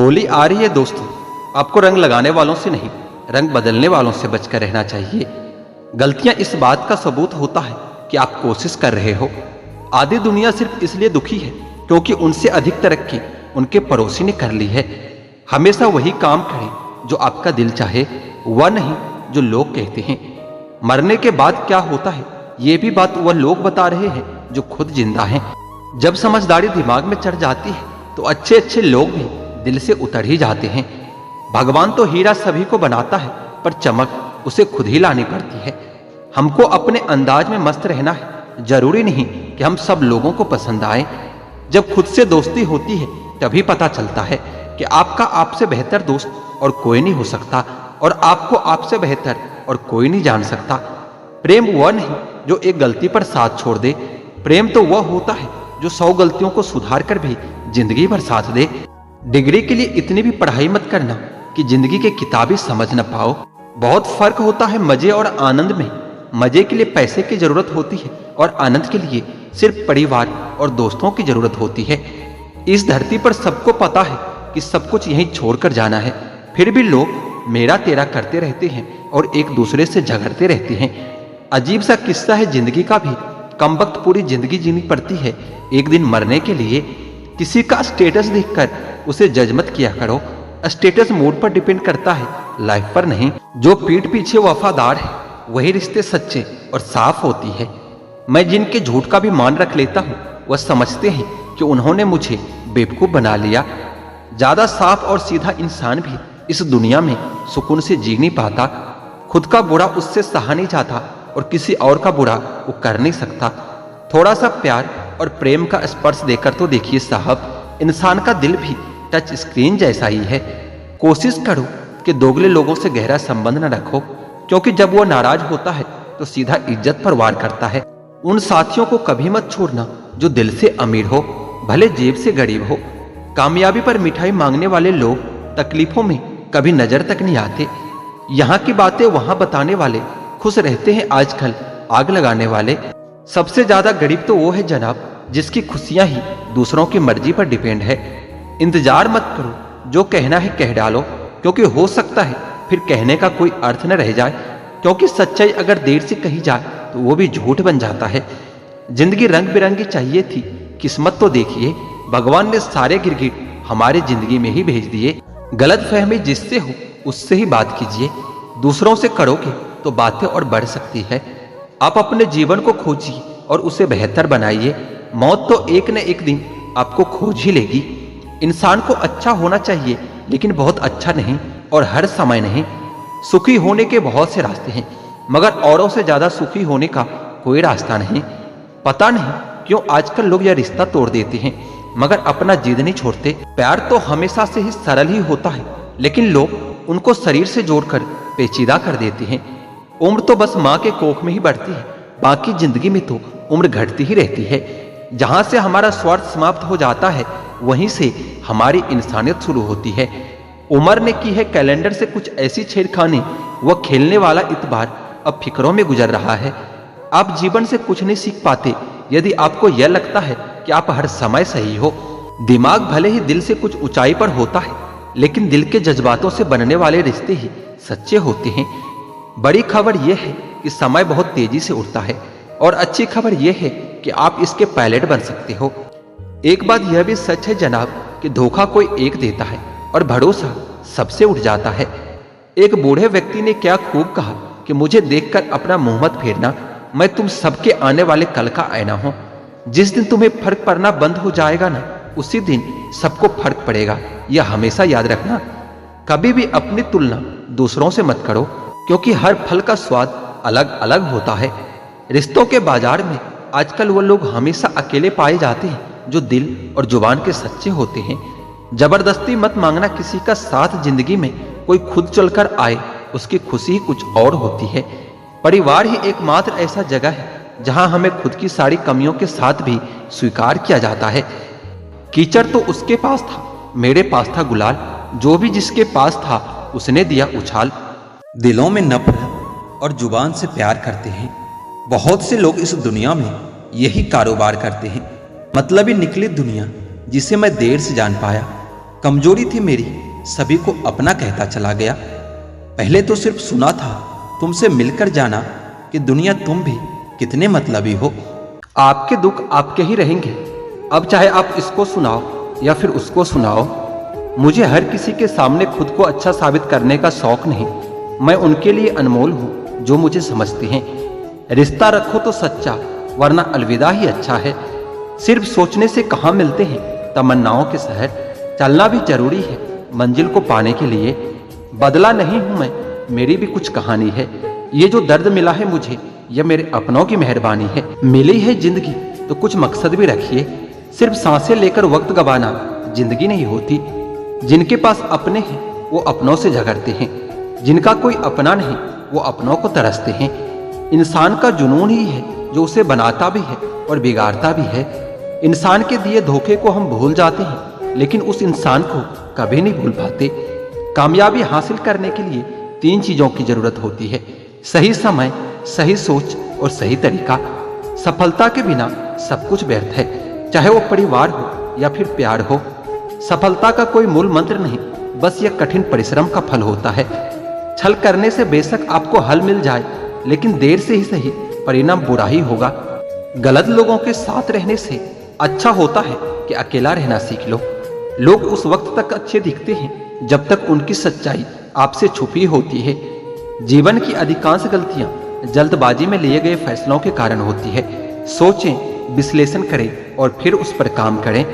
होली आ रही है दोस्तों, आपको रंग लगाने वालों से नहीं, रंग बदलने वालों से बचकर रहना चाहिए। गलतियां इस बात का सबूत होता है कि आप कोशिश कर रहे हो। आधी दुनिया सिर्फ इसलिए दुखी है क्योंकि उनसे अधिक तरक्की उनके पड़ोसी ने कर ली है। हमेशा वही काम करें जो आपका दिल चाहे, वह नहीं जो लोग कहते हैं। मरने के बाद क्या होता है ये भी बात वह लोग बता रहे हैं जो खुद जिंदा हैं। जब समझदारी दिमाग में चढ़ जाती है तो अच्छे अच्छे लोग भी दिल से उतर ही जाते हैं। भगवान तो हीरा सभी को बनाता है पर चमक उसे खुद ही लानी पड़ती है। हमको अपने अंदाज में मस्त रहना है, जरूरी नहीं कि हम सब लोगों को पसंद आए। जब खुद से दोस्ती होती है तभी पता चलता है कि आपका आपसे बेहतर दोस्त और कोई नहीं हो सकता और आपको आपसे बेहतर और कोई नहीं जान सकता। प्रेम वह नहीं जो एक गलती पर साथ छोड़ दे, प्रेम तो वह होता है जो 100 गलतियों को सुधार कर भी जिंदगी भर साथ दे। डिग्री के लिए इतनी भी पढ़ाई मत करना कि जिंदगी के किताबें समझ न पाओ। बहुत फर्क होता है मजे और आनंद में। मजे के लिए पैसे की जरूरत होती है और आनंद के लिए सिर्फ परिवार और दोस्तों की जरूरत होती है। इस धरती पर सबको पता है कि सब कुछ यहीं छोड़कर जाना है, फिर भी लोग मेरा तेरा करते रहते हैं और एक दूसरे से झगड़ते रहते हैं। अजीब सा किस्सा है जिंदगी का भी। कम वक्त पूरी जिंदगी जीनी पड़ती है एक दिन मरने के लिए। किसी का स्टेटस देखकर उसे जज मत किया करो। स्टेटस मूड पर डिपेंड करता है, लाइफ पर नहीं। जो पीठ पीछे वफादार है वही रिश्ते सच्चे और साफ होती है। मैं जिनके झूठ का भी मान रख लेता हूँ वह समझते हैं कि उन्होंने मुझे बेवकूफ बना लिया। ज्यादा साफ और सीधा इंसान भी इस दुनिया में सुकून से जी नहीं पाता। खुद का बुरा उससे सहा नहीं जाता और किसी और का बुरा वो कर नहीं सकता। थोड़ा सा प्यार और प्रेम का स्पर्श देकर तो देखिए साहब, इंसान का दिल भी टच स्क्रीन जैसा ही है। कोशिश करो कि दोगले लोगों से गहरा संबंध न रखो, क्योंकि जब वो नाराज होता है तो सीधा इज्जत पर वार करता है। उन साथियों को कभी मत छोड़ना जो दिल से अमीर हो, भले जेब से गरीब हो। कामयाबी पर मिठाई मांगने वाले लोग तकलीफों में कभी नजर तक नहीं आते। यहाँ की बातें वहां बताने वाले खुश रहते हैं आजकल आग लगाने वाले। सबसे ज्यादा गरीब तो वो है जनाब जिसकी खुशियां ही दूसरों की मर्जी पर डिपेंड है। इंतजार मत करो, जो कहना है कह डालो, क्योंकि हो सकता है फिर कहने का कोई अर्थ न रह जाए। क्योंकि सच्चाई अगर देर से कही जाए तो वो भी झूठ बन जाता है। जिंदगी रंग बिरंगी चाहिए थी, किस्मत तो देखिए भगवान ने सारे गिरगिट हमारी जिंदगी में ही भेज दिए। गलत फहमी जिससे हो उससे ही बात कीजिए, दूसरों से करोगे तो बातें और बढ़ सकती है। आप अपने जीवन को खोजिए और उसे बेहतर बनाइए। मौत तो एक न एक दिन आपको खोज ही लेगी। इंसान को अच्छा होना चाहिए लेकिन बहुत अच्छा नहीं और हर समय नहीं। सुखी होने के बहुत से रास्ते हैं मगर औरों से ज्यादा सुखी होने का कोई रास्ता नहीं। पता नहीं क्यों आजकल लोग यह रिश्ता तोड़ देते हैं मगर अपना जिद नहीं छोड़ते। प्यार तो हमेशा से ही सरल ही होता है लेकिन लोग उनको शरीर से जोड़कर पेचीदा कर देते हैं। उम्र तो बस माँ के कोख में ही बढ़ती है, बाकी जिंदगी में तो उम्र घटती ही रहती है। जहां से हमारा स्वार्थ समाप्त हो जाता है वहीं से हमारी इंसानियत शुरू होती है। उमर ने की है कैलेंडर से कुछ ऐसी छेड़खानी, वह खेलने वाला इतबार अब फिक्रों में गुजर रहा है। आप जीवन से कुछ नहीं सीख पाते यदि आपको यह लगता है कि आप हर समय सही हो। दिमाग भले ही दिल से कुछ ऊंचाई पर होता है लेकिन दिल के जज्बातों से बनने वाले रिश्ते ही सच्चे होते हैं। बड़ी खबर यह है कि समय बहुत तेजी से उड़ता है और अच्छी खबर यह है कि आप इसके पायलट बन सकते हो। एक बात यह भी सच है जनाब कि धोखा कोई एक देता है और भरोसा सबसे उठ जाता है। एक बूढ़े व्यक्ति ने क्या खूब कहा कि मुझे देखकर अपना मुंह मत फेरना, मैं तुम सबके आने वाले कल का आईना हूं। जिस दिन तुम्हें फर्क पड़ना बंद हो जाएगा ना, उसी दिन सबको फर्क पड़ेगा। यह हमेशा याद रखना। कभी भी अपनी तुलना दूसरों से मत करो, क्योंकि हर फल का स्वाद अलग अलग होता है। रिश्तों के बाजार में आजकल वो लोग हमेशा अकेले पाए जाते हैं जो दिल और जुबान के सच्चे होते हैं। जबरदस्ती मत मांगना किसी का साथ। जिंदगी में कोई खुद चलकर आए उसकी खुशी ही कुछ और होती है। परिवार ही एकमात्र ऐसा जगह है जहां हमें खुद की सारी कमियों के साथ भी स्वीकार किया जाता है। कीचड़ तो उसके पास था, मेरे पास था गुलाल, जो भी जिसके पास था उसने दिया उछाल। दिलों में नफरत और जुबान से प्यार करते हैं। बहुत से लोग इस दुनिया में यही कारोबार करते हैं। मतलबी निकली दुनिया जिसे मैं देर से जान पाया। कमजोरी थी मेरी, सभी को अपना कहता चला गया। पहले तो सिर्फ सुना था, तुमसे मिलकर जाना कि दुनिया तुम भी कितने मतलबी हो। आपके दुख आपके ही रहेंगे, अब चाहे आप इसको सुनाओ या फिर उसको सुनाओ। मुझे हर किसी के सामने खुद को अच्छा साबित करने का शौक नहीं। मैं उनके लिए अनमोल हूँ जो मुझे समझते हैं। रिश्ता रखो तो सच्चा, वरना अलविदा ही अच्छा है। सिर्फ सोचने से कहाँ मिलते हैं तमन्नाओं के शहर। चलना भी जरूरी है मंजिल को पाने के लिए। बदला नहीं हूं मैं, मेरी भी कुछ कहानी है। ये जो दर्द मिला है मुझे, यह मेरे अपनों की मेहरबानी है। मिली है जिंदगी तो कुछ मकसद भी रखिए। सिर्फ सांसें लेकर वक्त गवाना जिंदगी नहीं होती। जिनके पास अपने हैं वो अपनों से झगड़ते हैं, जिनका कोई अपना नहीं वो अपनों को तरसते हैं। इंसान का जुनून ही है जो उसे बनाता भी है और बिगाड़ता भी है। इंसान के दिए धोखे को हम भूल जाते हैं, लेकिन उस इंसान को कभी नहीं भूल पाते। कामयाबी हासिल करने के लिए 3 चीजों की जरूरत होती है: सही समय, सही सोच और सही तरीका। सफलता के बिना सब कुछ व्यर्थ है, चाहे वो परिवार हो या फिर प्यार हो। सफलता का कोई मूल मंत्र नहीं, बस यह कठिन परिश्रम का फल होता है। छल करने से बेशक आपको हल मिल जाए, लेकिन देर से ही सही परिणाम बुरा ही होगा। गलत लोगों के साथ रहने से अच्छा होता है कि अकेला रहना सीख लो। लोग उस वक्त तक अच्छे दिखते हैं जब तक उनकी सच्चाई आपसे छुपी होती है। जीवन की अधिकांश गलतियां जल्दबाजी में लिए गए फैसलों के कारण होती है। सोचें, विश्लेषण करें और फिर उस पर काम करें।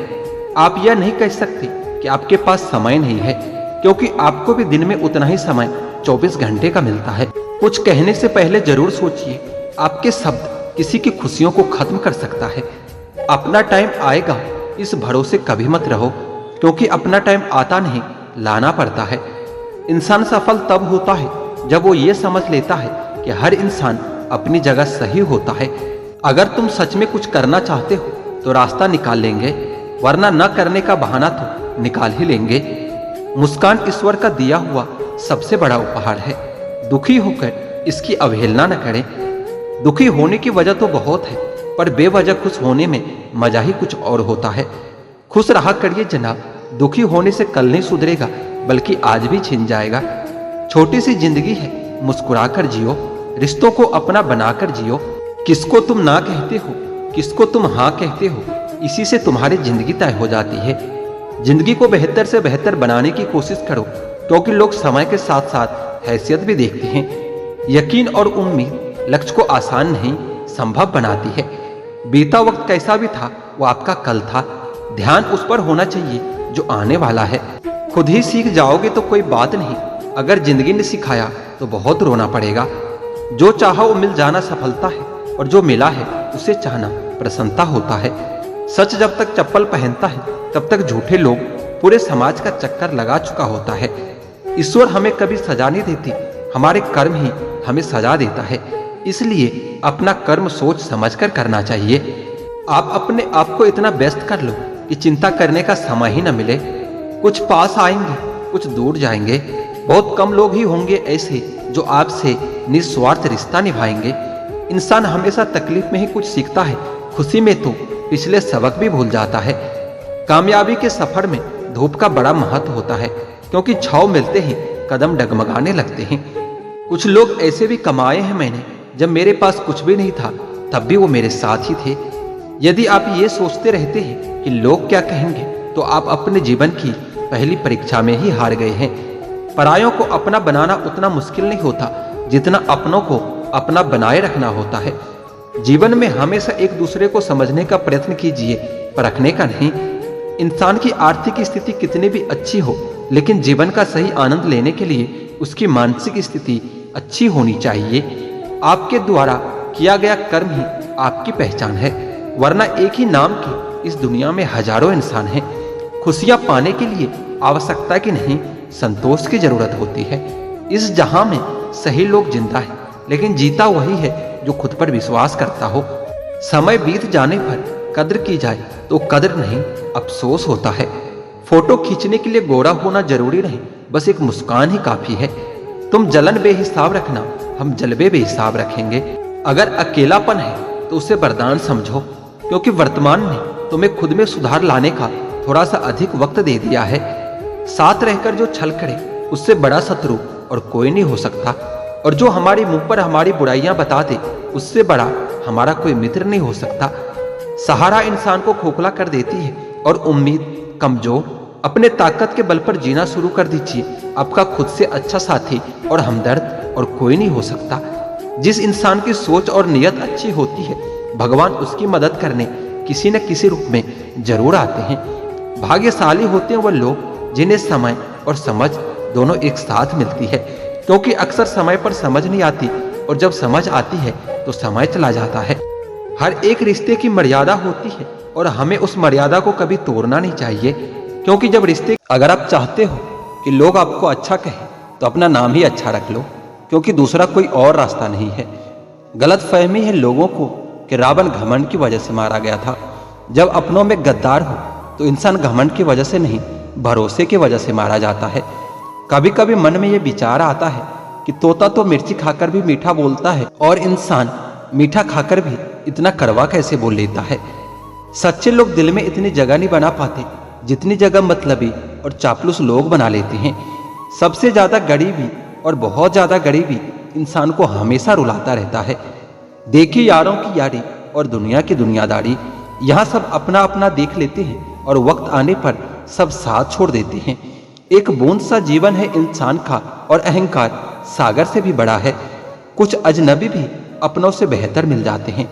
आप यह नहीं कह सकते कि आपके पास समय नहीं है, क्योंकि आपको भी दिन में उतना ही समय 24 घंटे का मिलता है। कुछ कहने से पहले जरूर सोचिए, आपके शब्द किसी की खुशियों को खत्म कर सकता है। अपना टाइम आएगा इस भरोसे कभी मत रहो, क्योंकि अपना टाइम आता नहीं, लाना पड़ता है। इंसान सफल तब होता है जब वो ये समझ लेता है कि हर इंसान अपनी जगह सही होता है। अगर तुम सच में कुछ करना चाहते हो तो रास्ता निकाल लेंगे, वरना न करने का बहाना तो निकाल ही लेंगे। मुस्कान ईश्वर का दिया हुआ सबसे बड़ा उपहार है। दुखी होकर इसकी अवहेलना न करें। दुखी होने की वजह तो बहुत है, पर बेवजह खुश होने में मजा ही कुछ और होता है। खुश रहा करिए जनाब, दुखी होने से कल नहीं सुधरेगा, बल्कि आज भी छिन जाएगा। छोटी सी जिंदगी है, मुस्कुराकर जियो, रिश्तों को अपना बनाकर जियो। किसको तुम ना कहते हो, किसको तुम हाँ कहते हो, इसी से तुम्हारी जिंदगी तय हो जाती है। जिंदगी को बेहतर से बेहतर बनाने की कोशिश करो, क्योंकि लोग समय के साथ साथ हैसियत भी देखते हैं। यकीन और उम्मीद लक्ष्य को आसान नहीं, संभव बनाती है। बीता वक्त कैसा भी था, वो आपका कल था। ध्यान उस पर होना चाहिए जो आने वाला है। खुद ही सीख जाओगे तो कोई बात नहीं, अगर जिंदगी ने सिखाया तो बहुत रोना पड़ेगा। जो चाहा वो मिल जाना सफलता है, और जो मिला है उसे चाहना प्रसन्नता होता है। सच जब तक चप्पल पहनता है तब तक झूठे लोग पूरे समाज का चक्कर लगा चुका होता है। ईश्वर हमें कभी सजा नहीं देती, हमारे कर्म ही हमें सजा देता है। इसलिए अपना कर्म सोच समझकर करना चाहिए। आप अपने आप को इतना व्यस्त कर लो कि चिंता करने का समय ही न मिले। कुछ पास आएंगे, कुछ दूर जाएंगे। बहुत कम लोग ही होंगे ऐसे जो आपसे निस्वार्थ रिश्ता निभाएंगे। इंसान हमेशा तकलीफ में ही कुछ सीखता है, खुशी में तो पिछले सबक भी भूल जाता है। कामयाबी के सफर में धूप का बड़ा महत्व होता है, क्योंकि छांव मिलते ही कदम डगमगाने लगते हैं। कुछ लोग ऐसे भी कमाए हैं मैंने, जब मेरे पास कुछ भी नहीं था तब भी वो मेरे साथ ही थे। यदि आप ये सोचते रहते हैं कि लोग क्या कहेंगे, तो आप अपने जीवन की पहली परीक्षा में ही हार गए हैं। परायों को अपना बनाना उतना मुश्किल नहीं होता जितना अपनों को अपना बनाए रखना होता है। जीवन में हमेशा एक दूसरे को समझने का प्रयत्न कीजिए, परखने का नहीं। इंसान की आर्थिक स्थिति कितनी भी अच्छी हो, लेकिन जीवन का सही आनंद लेने के लिए उसकी मानसिक स्थिति अच्छी होनी चाहिए। आपके द्वारा किया गया कर्म ही आपकी पहचान है, वरना एक ही नाम के इस दुनिया में हजारों इंसान हैं। खुशियां पाने के लिए आवश्यकता की नहीं, संतोष की जरूरत होती है। इस जहां में सही लोग जिंदा है, लेकिन जीता वही है जो खुद पर विश्वास करता हो। समय बीत जाने पर कद्र की जाए तो कद्र नहीं, अफसोस होता है। फोटो खींचने के लिए गोरा होना जरूरी नहीं, बस एक मुस्कान ही काफी है। तुम जलन बेहिसाब रखना, हम जलवे बेहिसाब रखेंगे। अगर अकेलापन है तो उसे वरदान समझो, क्योंकि वर्तमान ने तुम्हें खुद में सुधार लाने का थोड़ा सा अधिक वक्त दे दिया है। साथ रहकर जो छल करे उससे बड़ा शत्रु और कोई नहीं हो सकता, और जो हमारे मुंह पर हमारी बुराइयां बता दे उससे बड़ा हमारा कोई मित्र नहीं हो सकता। सहारा इंसान को खोखला कर देती है और उम्मीद कमजोर। अपने ताकत के बल पर जीना शुरू कर दीजिए। आपका खुद से अच्छा साथी और हमदर्द और कोई नहीं हो सकता। जिस इंसान की सोच और नियत अच्छी होती है, भगवान उसकी मदद करने किसी न किसी रूप में जरूर आते हैं। भाग्यशाली होते हैं वह लोग जिन्हें समय और समझ दोनों एक साथ मिलती है, क्योंकि अक्सर समय पर समझ नहीं आती और जब समझ आती है तो समय चला जाता है। हर एक रिश्ते की मर्यादा होती है और हमें उस मर्यादा को कभी तोड़ना नहीं चाहिए, क्योंकि जब रिश्ते अगर आप चाहते हो कि लोग आपको अच्छा कहें तो अपना नाम ही अच्छा रख लो, क्योंकि दूसरा कोई और रास्ता नहीं है। गलत फहमी है लोगों को कि रावण घमंड की वजह से मारा गया था। जब अपनों में गद्दार हो तो इंसान घमंड की वजह से नहीं, भरोसे की वजह से मारा जाता है। कभी कभी मन में यह विचार आता है कि तोता तो मिर्ची खाकर भी मीठा बोलता है और इंसान मीठा खाकर भी इतना कड़वा कैसे बोल लेता है। सच्चे लोग दिल में इतनी जगह नहीं बना पाते जितनी जगह मतलबी और चापलूस लोग बना लेते हैं। सबसे ज्यादा गरीबी और बहुत ज्यादा गरीबी इंसान को हमेशा रुलाता रहता है। देखिए यारों की यारी और दुनिया की दुनियादारी, यहाँ सब अपना अपना देख लेते हैं और वक्त आने पर सब साथ छोड़ देते हैं। एक बूंद सा जीवन है इंसान का और अहंकार सागर से भी बड़ा है। कुछ अजनबी भी अपनों से बेहतर मिल जाते हैं।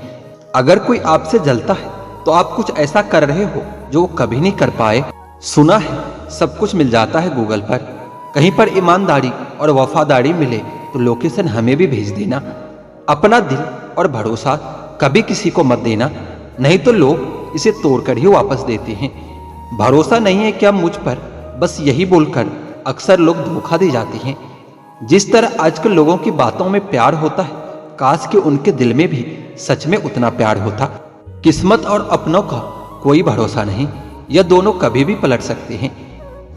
अगर कोई आपसे जलता है तो आप कुछ ऐसा कर रहे हो जो वो कभी नहीं कर पाए। सुना है सब कुछ मिल जाता है गूगल पर। कहीं पर ईमानदारी और वफादारी मिले तो लोकेशन हमें भी भेज देना। अपना दिल और भरोसा कभी किसी को मत देना, नहीं तो लोग इसे तोड़कर ही वापस देते हैं। भरोसा नहीं है क्या मुझ पर, बस यही बोलकर अक्सर लोग धोखा दे जाते हैं। जिस तरह आजकल लोगों की बातों में प्यार होता है, काश कि उनके दिल में भी सच में उतना प्यार होता। किस्मत और अपनों का कोई भरोसा नहीं, यह दोनों कभी भी पलट सकते हैं।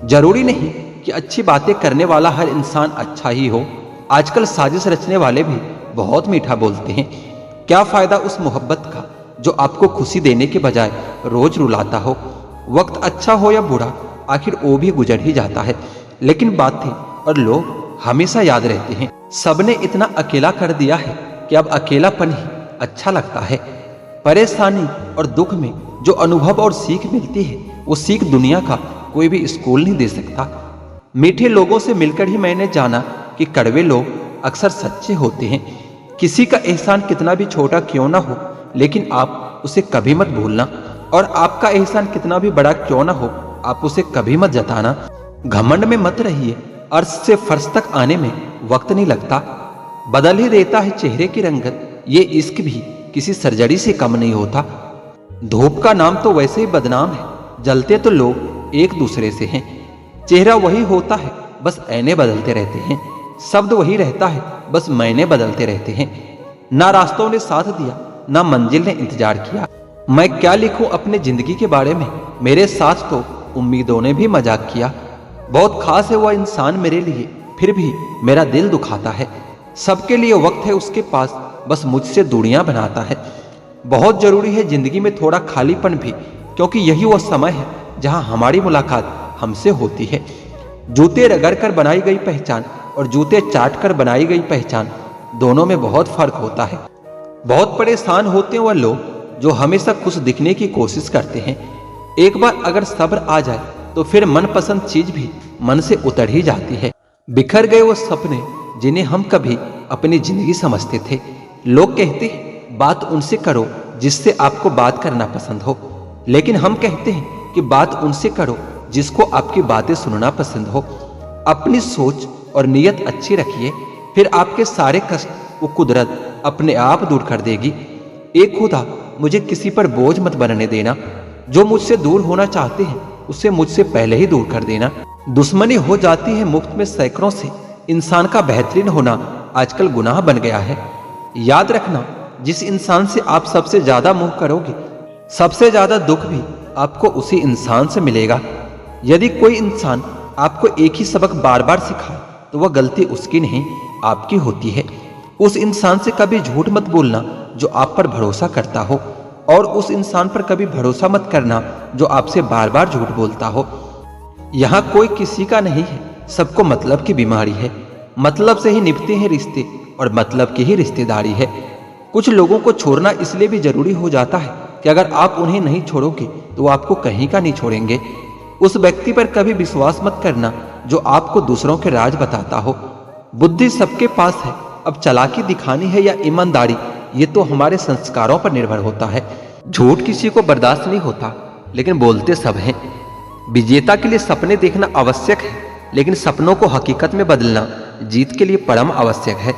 जरूरी नहीं कि अच्छी बातें करने वाला हर इंसान अच्छा ही हो। आजकल साजिश रचने वाले भी बहुत मीठा बोलते हैं। क्या फायदा उस मोहब्बत का जो आपको खुशी देने के बजाय रोज रुलाता हो। वक्त अच्छा हो या बुरा, आखिर वो भी गुजर ही जाता है, लेकिन बातें और लोग हमेशा याद रहते हैं। सबने इतना अकेला कर दिया है कि अब अकेलापन ही अच्छा लगता है। परेशानी और दुख में जो अनुभव और सीख मिलती है, वो सीख दुनिया का कोई भी स्कूल नहीं दे सकता। मीठे लोगों से मिलकर ही मैंने जाना कि कड़वे लोग अक्सर सच्चे होते हैं। किसी का एहसान कितना भी छोटा क्यों ना हो, लेकिन आप उसे कभी मत भूलना, और आपका एहसान कितना भी बड़ा क्यों ना हो, आप उसे कभी मत जताना। घमंड में मत रहिए, अर्श से फर्श तक आने में वक्त नहीं लगता। बदल ही देता है चेहरे की रंगत, ये इश्क भी किसी सर्जरी से कम नहीं होता। धूप का नाम तो वैसे ही बदनाम है, जलते तो लोग एक दूसरे से हैं। चेहरा वही होता है, बस ऐने बदलते रहते हैं। शब्द वही रहता है, बस मैंने बदलते रहते हैं। ना रास्तों ने साथ दिया, ना मंजिल ने इंतजार किया। मैं क्या लिखूं अपने जिंदगी के बारे में, मेरे साथ तो उम्मीदों ने भी मजाक किया। बहुत खास है वह इंसान मेरे लिए, फिर भी मेरा दिल दुखाता है। सबके लिए वक्त है उसके पास, बस मुझसे दूरियां बनाता है। बहुत जरूरी है जिंदगी में थोड़ा खालीपन भी, क्योंकि यही वो समय है जहां हमारी मुलाकात हमसे होती है। जूते रगड़ कर बनाई गई पहचान और जूते चाट कर बनाई गई पहचान, दोनों में बहुत फर्क होता है। बहुत परेशान होते हैं वह लोग जो हमेशा खुश दिखने की कोशिश करते हैं। एक बार अगर सब्र आ जाए तो फिर मनपसंद चीज भी मन से उतर ही जाती है। बिखर गए वो सपने जिन्हें हम कभी अपनी जिंदगी समझते थे। लोग कहते हैं बात उनसे करो जिससे आपको बात करना पसंद हो, लेकिन हम कहते हैं कि बात उनसे करो जिसको आपकी बातें सुनना पसंद हो। अपनी सोच और नीयत अच्छी रखिए, फिर आपके सारे कष्ट वो कुदरत अपने आप दूर कर देगी। एक खुदा मुझे किसी पर बोझ मत बनने देना। जो मुझसे दूर होना चाहते हैं उसे मुझसे पहले ही दूर कर देना। दुश्मनी हो जाती है मुफ्त में सैकड़ों से, इंसान का बेहतरीन होना आजकल गुनाह बन गया है। याद रखना, जिस इंसान से आप सबसे ज्यादा मोह करोगे, सबसे ज्यादा दुख भी आपको उसी इंसान से मिलेगा। यदि कोई इंसान आपको एक ही सबक बार बार सिखाए तो वह गलती उसकी नहीं, आपकी होती है। उस इंसान से कभी झूठ मत बोलना जो आप पर भरोसा करता हो, और उस इंसान पर कभी भरोसा मत करना जो आपसे बार बार झूठ बोलता हो। यहाँ कोई किसी का नहीं है, सबको मतलब की बीमारी है। मतलब से ही निभते हैं रिश्ते और मतलब की ही रिश्तेदारी है। कुछ लोगों को छोड़ना इसलिए भी जरूरी हो जाता है कि अगर आप उन्हें नहीं छोड़ोगे तो वो आपको कहीं का नहीं छोड़ेंगे। उस व्यक्ति पर कभी विश्वास मत करना जो आपको दूसरों के राज बताता हो। बुद्धि सबके पास है, अब चालाकी दिखानी है या ईमानदारी, ये तो हमारे संस्कारों पर निर्भर होता है। झूठ किसी को बर्दाश्त नहीं होता, लेकिन बोलते सब हैं। विजेता के लिए सपने देखना आवश्यक है, लेकिन सपनों को हकीकत में बदलना जीत के लिए परम आवश्यक है।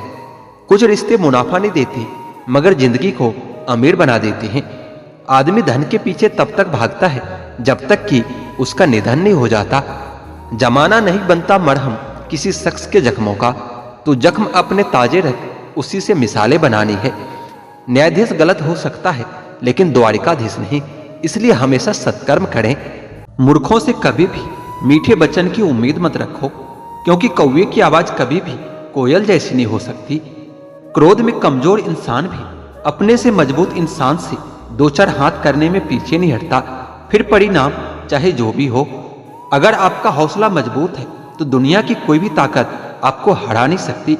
कुछ रिश्ते मुनाफा नहीं देते, मगर जिंदगी को अमीर बना देते हैं। आदमी धन के पीछे तब तक भागता है जब तक कि उसका निधन नहीं हो जाता। जमाना नहीं बनता मरहम किसी शख्स के जख्मों का, तो जख्म अपने ताजे रख, उसी से मिसालें बनानी है। न्यायाधीश गलत हो सकता है, लेकिन द्वारिकाधीश नहीं, इसलिए हमेशा सत्कर्म करें। मूर्खों से कभी भी मीठे वचन की उम्मीद मत रखो, क्योंकि कौवे की आवाज कभी भी कोयल जैसी नहीं हो सकती। क्रोध में कमजोर इंसान भी अपने से मजबूत इंसान से दो चार हाथ करने में पीछे नहीं हटता, फिर परिणाम चाहे जो भी हो। अगर आपका हौसला मजबूत है तो दुनिया की कोई भी ताकत आपको हरा नहीं सकती।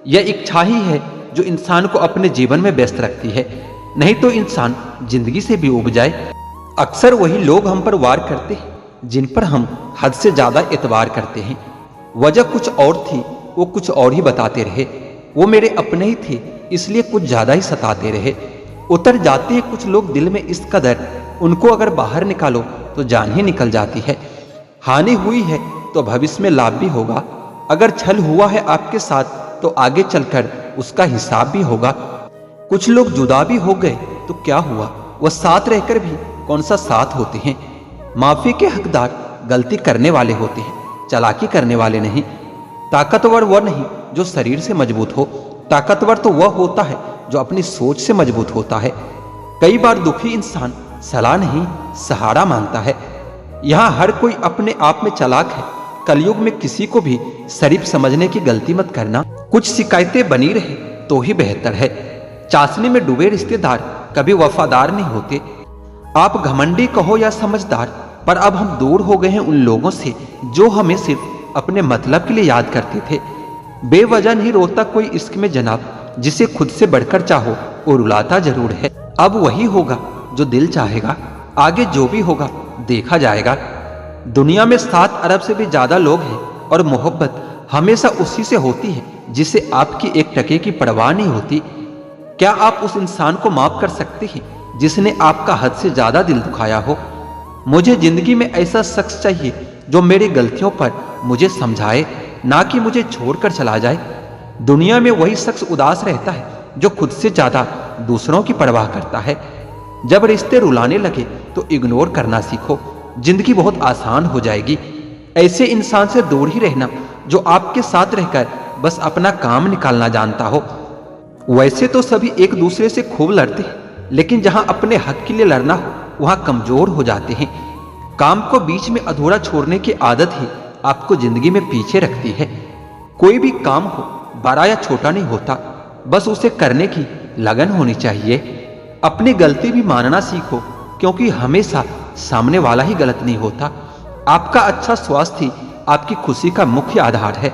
यह इच्छा ही है जो इंसान को अपने जीवन में व्यस्त रखती है, नहीं तो इंसान जिंदगी से भी उब जाए। अक्सर वही लोग हम पर वार करते हैं जिन पर हम हद से ज्यादा एतबार करते हैं। वजह कुछ और थी, वो कुछ और ही बताते रहे। वो मेरे अपने ही थे, इसलिए कुछ ज्यादा ही सताते रहे। उतर जाते हैं कुछ लोग दिल में इस कदर, उनको अगर बाहर निकालो तो जान ही निकल जाती है। हानि हुई है तो भविष्य में लाभ भी होगा। अगर छल हुआ है आपके साथ तो आगे चलकर उसका हिसाब भी होगा। कुछ लोग जुदा भी हो गए तो क्या हुआ, वह साथ रहकर भी कौन सा साथ होते हैं। माफी के हकदार गलती करने वाले होते हैं, चालाकी करने वाले नहीं। ताकतवर वह नहीं जो शरीर से मजबूत हो, ताकतवर तो वह होता है जो अपनी सोच से मजबूत होता है। कई बार दुखी इंसान सलाह नहीं सहारा मांगता है। यहाँ हर कोई अपने आप में चालाक है। कलयुग में किसी को भी शरीफ समझने की गलती मत करना। कुछ शिकायतें बनी रहे तो ही बेहतर है। चाशनी में डूबे रिश्तेदार कभी वफादार नहीं होते। आप घमंडी कहो या समझदार, पर अब हम दूर हो गए हैं उन लोगों से जो हमें सिर्फ अपने मतलब के लिए याद करते थे। बेवजह नहीं रोता कोई इश्क में जनाब, जिसे खुद से बढ़कर चाहो वो रुलाता जरूर है। अब वही होगा जो दिल चाहेगा, आगे जो भी होगा देखा जाएगा। दुनिया में 7 अरब से भी ज्यादा लोग हैं और मोहब्बत हमेशा उसी से होती है जिसे आपकी एक टके की परवाह नहीं होती। क्या आप उस इंसान को माफ कर सकते हैं जिसने आपका हद से ज्यादा दिल दुखाया हो? मुझे जिंदगी में ऐसा शख्स चाहिए जो मेरी गलतियों पर मुझे समझाए, ना कि मुझे छोड़कर चला जाए। दुनिया में वही शख्स उदास रहता है जो खुद से ज्यादा दूसरों की परवाह करता है। जब रिश्ते रुलाने लगे तो इग्नोर करना सीखो, जिंदगी बहुत आसान हो जाएगी। ऐसे इंसान से दूर ही रहना जो आपके साथ रहकर बस अपना काम निकालना जानता हो। वैसे तो सभी एक दूसरे से खूब लड़ते हैं, लेकिन जहां अपने हक के लिए लड़ना हो वहां कमजोर हो जाते हैं। काम को बीच में अधूरा छोड़ने की आदत ही आपको जिंदगी में पीछे रखती है। कोई भी काम हो, बड़ा या छोटा नहीं होता, बस उसे करने की लगन होनी चाहिए। अपनी गलती भी मानना सीखो, क्योंकि हमेशा सामने वाला ही गलत नहीं होता। आपका अच्छा स्वास्थ्य ही आपकी खुशी का मुख्य आधार है।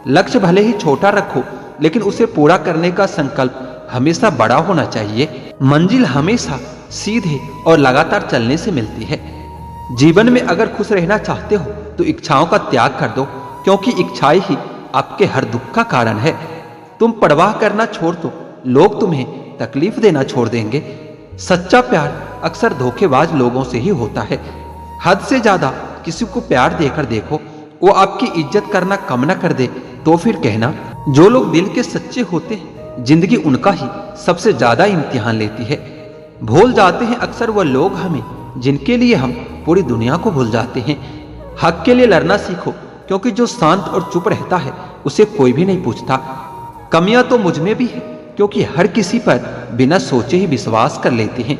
लक्ष्य भले ही छोटा रखो, लेकिन उसे पूरा करने का संकल्प हमेशा बड़ा होना चाहिए। मंजिल हमेशा सीधे और लगातार चलने से मिलती है। जीवन में अगर खुश रहना चाहते हो तो इच्छाओं का त्याग कर दो, क्योंकि इच्छाएं ही आपके हर दुख का कारण है। तुम परवाह करना छोड़ दो, लोग तुम्हें तकलीफ देना छोड़ देंगे। सच्चा प्यार अक्सर धोखेबाज लोगों से ही होता है। हद से ज्यादा किसी को प्यार देकर देखो, वो आपकी इज्जत करना कम न कर दे तो फिर कहना। जो लोग दिल के सच्चे होते हैं, जिंदगी उनका ही सबसे ज्यादा इम्तिहान लेती है। भूल जाते हैं अक्सर वह लोग हमें जिनके लिए हम पूरी दुनिया को भूल जाते हैं। हक के लिए लड़ना सीखो, क्योंकि जो शांत और चुप रहता है उसे कोई भी नहीं पूछता। कमियां तो मुझ में भी है, क्योंकि हर किसी पर बिना सोचे ही विश्वास कर लेते हैं।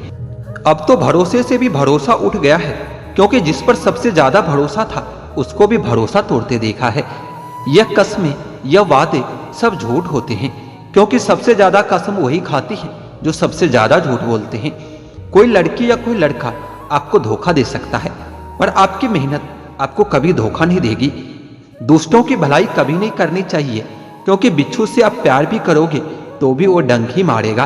अब तो भरोसे से भी भरोसा उठ गया है, क्योंकि जिस पर सबसे ज्यादा भरोसा था उसको भी भरोसा तोड़ते देखा है। यह कस्में, यह वादे सब झूठ होते हैं, क्योंकि सबसे ज्यादा कसम वही खाती है जो सबसे ज्यादा झूठ बोलते हैं। कोई लड़की या कोई लड़का आपको धोखा दे सकता है, पर आपकी मेहनत आपको कभी धोखा नहीं देगी। दूसरों की भलाई कभी नहीं करनी चाहिए, क्योंकि बिच्छू से आप प्यार भी करोगे तो भी वो डंक ही मारेगा।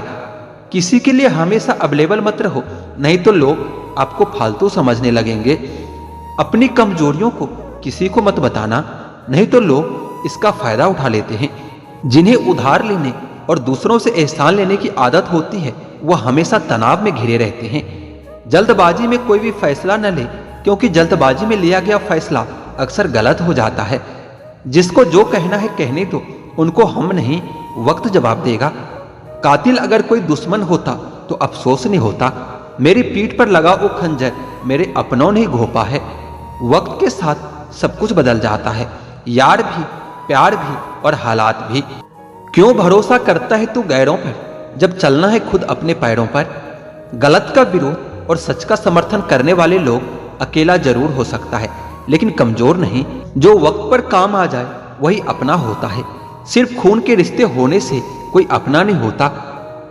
किसी के लिए हमेशा अवेलेबल मत रहो, नहीं तो लोग आपको फालतू समझने लगेंगे। अपनी कमजोरियों को किसी को मत बताना, नहीं तो लोग इसका फायदा उठा लेते हैं। जिन्हें उधार लेने और दूसरों से एहसान लेने की आदत होती है, वह हमेशा तनाव में घिरे रहते हैं। जल्दबाजी में कोई भी फैसला न ले, क्योंकि जल्दबाजी में लिया गया फैसला अक्सर गलत हो जाता है। जिसको जो कहना है कहने दो, उनको हम नहीं वक्त जवाब देगा। कातिल अगर कोई दुश्मन होता तो अफसोस नहीं होता। मेरी पीठ पर लगा वो खंजर मेरे अपनों ने घोंपा है। वक्त के साथ सब कुछ बदल जाता है, यार भी, प्यार भी और हालात भी। क्यों भरोसा करता है तू गैरों पर, जब चलना है खुद अपने पैरों पर। गलत का विरोध और सच का समर्थन करने वाले लोग अकेला जरूर हो सकता है, लेकिन कमजोर नहीं। जो वक्त पर काम आ जाए वही अपना होता है। सिर्फ खून के रिश्ते होने से कोई अपना नहीं होता।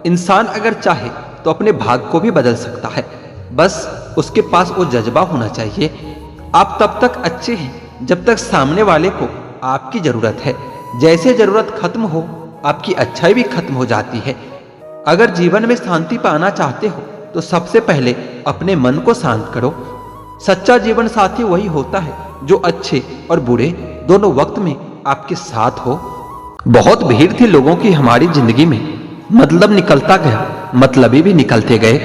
इंसान अगर चाहे तो अपने भाग को भी बदल सकता है, बस उसके पास वो जज्बा होना चाहिए। आप तब तक अच्छे हैं जब तक सामने वाले को आपकी जरूरत है। जैसे जरूरत खत्म हो, आपकी अच्छाई भी खत्म हो जाती है। अगर जीवन में शांति पाना चाहते हो तो सबसे पहले अपने मन को शांत करो। सच्चा जीवन साथी वही होता है जो अच्छे और बुरे दोनों वक्त में आपके साथ हो। बहुत भीड़ थी लोगों की हमारी जिंदगी में, मतलब निकलता गया, मतलबी भी निकलते गए।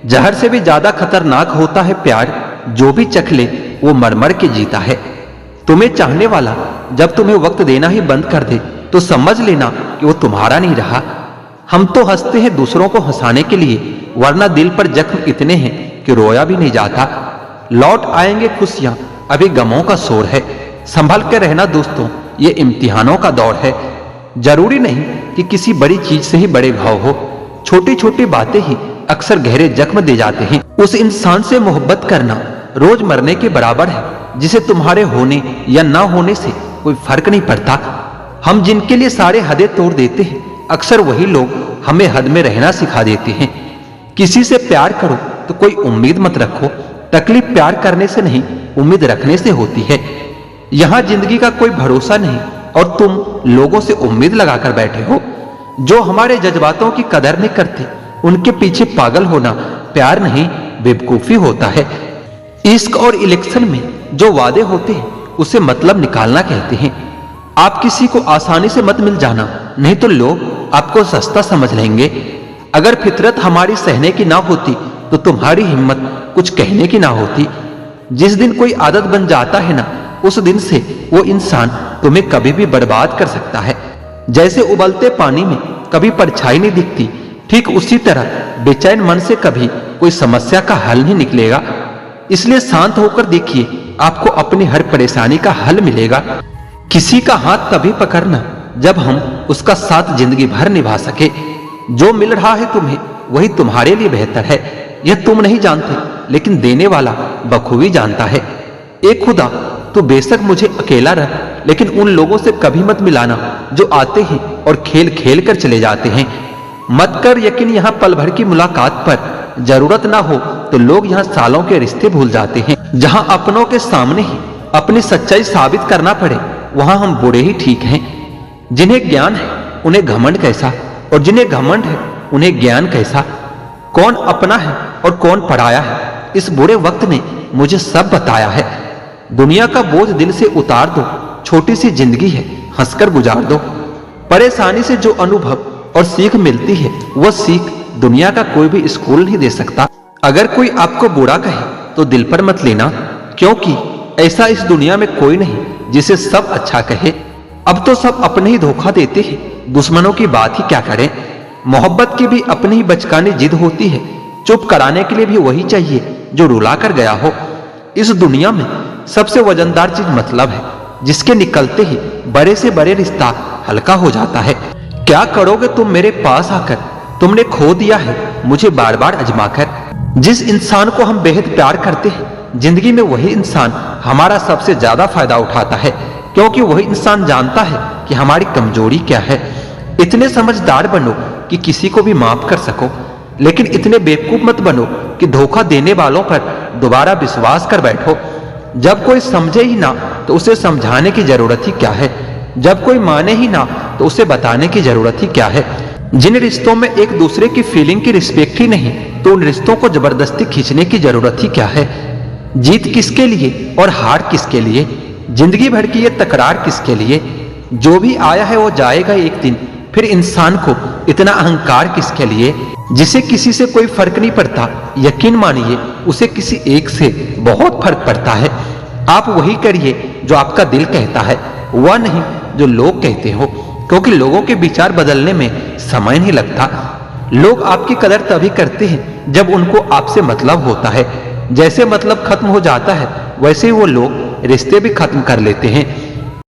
जहर से भी ज्यादा खतरनाक होता है प्यार, जो भी चख ले वो मर के जीता है। तुम्हें चाहने वाला जब तुम्हें वक्त देना ही बंद कर दे तो समझ लेना कि वो तुम्हारा नहीं रहा। हम तो हंसते हैं दूसरों को हंसाने के लिए, वरना दिल पर जख्म इतने हैं कि रोया भी नहीं जाता। लौट आएंगे खुशियां, अभी गमों का शोर है। संभल के रहना दोस्तों, ये इम्तिहानों का दौर है। जरूरी नहीं कि किसी बड़ी चीज से ही बड़े घाव हो, छोटी छोटी बातें ही अक्सर गहरे जख्म दे जाते हैं। उस इंसान से मोहब्बत करना रोज मरने के बराबर है, जिसे तुम्हारे होने या ना होने से कोई फर्क नहीं पड़ता। हम जिनके लिए सारे हदें तोड़ देते हैं, अक्सर वही लोग हमें हद में रहना सिखा देते हैं। किसी से प्यार करो तो कोई उम्मीद मत रखो। तकलीफ प्यार करने से नहीं, उम्मीद रखने से होती है। यहाँ जिंदगी का कोई भरोसा नहीं और तुम लोगों से उम्मीद लगाकर बैठे हो। जो हमारे जज्बातों की कदर नहीं करते, उनके पीछे पागल होना प्यार नहीं, बेवकूफी होता है। इश्क और इलेक्शन में जो वादे होते हैं उसे मतलब निकालना कहते हैं। आप किसी को आसानी से मत मिल जाना, नहीं तो लोग आपको सस्ता समझ लेंगे। अगर फितरत हमारी सहने की ना होती तो तुम्हारी हिम्मत कुछ कहने की ना होती। जिस दिन कोई आदत बन जाता है ना, उस दिन से वो इंसान तुम्हें कभी भी बर्बाद कर सकता है। जैसे उबलते पानी में कभी परछाई नहीं दिखती, ठीक उसी तरह बेचैन मन से कभी कोई समस्या का हल नहीं निकलेगा। इसलिए शांत होकर देखिए, आपको अपनी हर परेशानी का हल मिलेगा। किसी का हाथ तभी पकड़ना जब हम उसका साथ जिंदगी भर निभा सके। जो मिल रहा है तुम्हें वही तुम्हारे लिए बेहतर है, यह तुम नहीं जानते, लेकिन देने वाला बखूबी जानता है। एक खुदा, तू बेशक मुझे अकेला रह, लेकिन उन लोगों से कभी मत मिलाना जो आते हैं और खेल खेल कर चले जाते हैं। मत कर यकीन यहाँ पल भर की मुलाकात पर, जरूरत ना हो तो लोग यहाँ सालों के रिश्ते भूल जाते हैं। जहाँ अपनों के सामने ही अपनी सच्चाई साबित करना पड़े, वहां हम बुरे ही ठीक हैं। जिन्हें ज्ञान है उन्हें घमंड कैसा, और जिन्हें घमंड है उन्हें ज्ञान कैसा। कौन अपना है और कौन पराया है, इस बुरे वक्त ने मुझे सब बताया है। दुनिया का बोझ दिल से उतार दो, छोटी सी जिंदगी है, हंसकर गुजार दो। परेशानी से जो अनुभव और सीख मिलती है, वह सीख दुनिया का कोई भी स्कूल नहीं दे सकता। अगर कोई आपको बुरा कहे तो दिल पर मत लेना, क्योंकि ऐसा इस दुनिया में कोई नहीं जिसे सब अच्छा कहे। अब तो सब अपने ही धोखा देते हैं, दुश्मनों की बात ही क्या करें। मोहब्बत की भी अपनी ही बचकानी जिद होती है, चुप कराने के लिए भी वही चाहिए जो रुला कर गया हो। इस दुनिया में सबसे वजनदार चीज मतलब है, जिसके निकलते ही बड़े से बड़े रिश्ता हल्का हो जाता है। क्या करोगे तुम मेरे पास आकर, तुमने खो दिया है मुझे बार बार अजमाकर। जिस इंसान को हम बेहद प्यार करते हैं, जिंदगी में वही इंसान हमारा सबसे ज्यादा फायदा उठाता है, क्योंकि वही इंसान जानता है कि हमारी कमजोरी क्या है। इतने समझदार बनो कि किसी को भी माफ कर सको, लेकिन इतने बेवकूफ मत बनो कि धोखा देने वालों पर दोबारा विश्वास कर बैठो। जब कोई समझे ही ना तो उसे समझाने की जरूरत ही क्या है। जब कोई माने ही ना तो उसे बताने की जरूरत ही क्या है। जिन रिश्तों में एक दूसरे की फीलिंग की रिस्पेक्ट ही नहीं, तो उन रिश्तों को जबरदस्ती खींचने की जरूरत ही क्या है। जीत किसके लिए और हार किसके लिए, जिंदगी भर की ये तकरार किसके लिए। जो भी आया है वो जाएगा एक दिन, फिर इंसान को इतना अहंकार किसके लिए। जिसे किसी से कोई फर्क नहीं पड़ता, यकीन मानिए उसे किसी एक से बहुत फर्क पड़ता है। आप वही करिए जो आपका दिल कहता है, वह नहीं जो लोग कहते हो, क्योंकि लोगों के विचार बदलने में समय नहीं लगता। लोग आपकी कदर तभी करते हैं जब उनको आपसे मतलब होता है। जैसे मतलब खत्म हो जाता है वैसे ही वो लोग रिश्ते भी खत्म कर लेते हैं।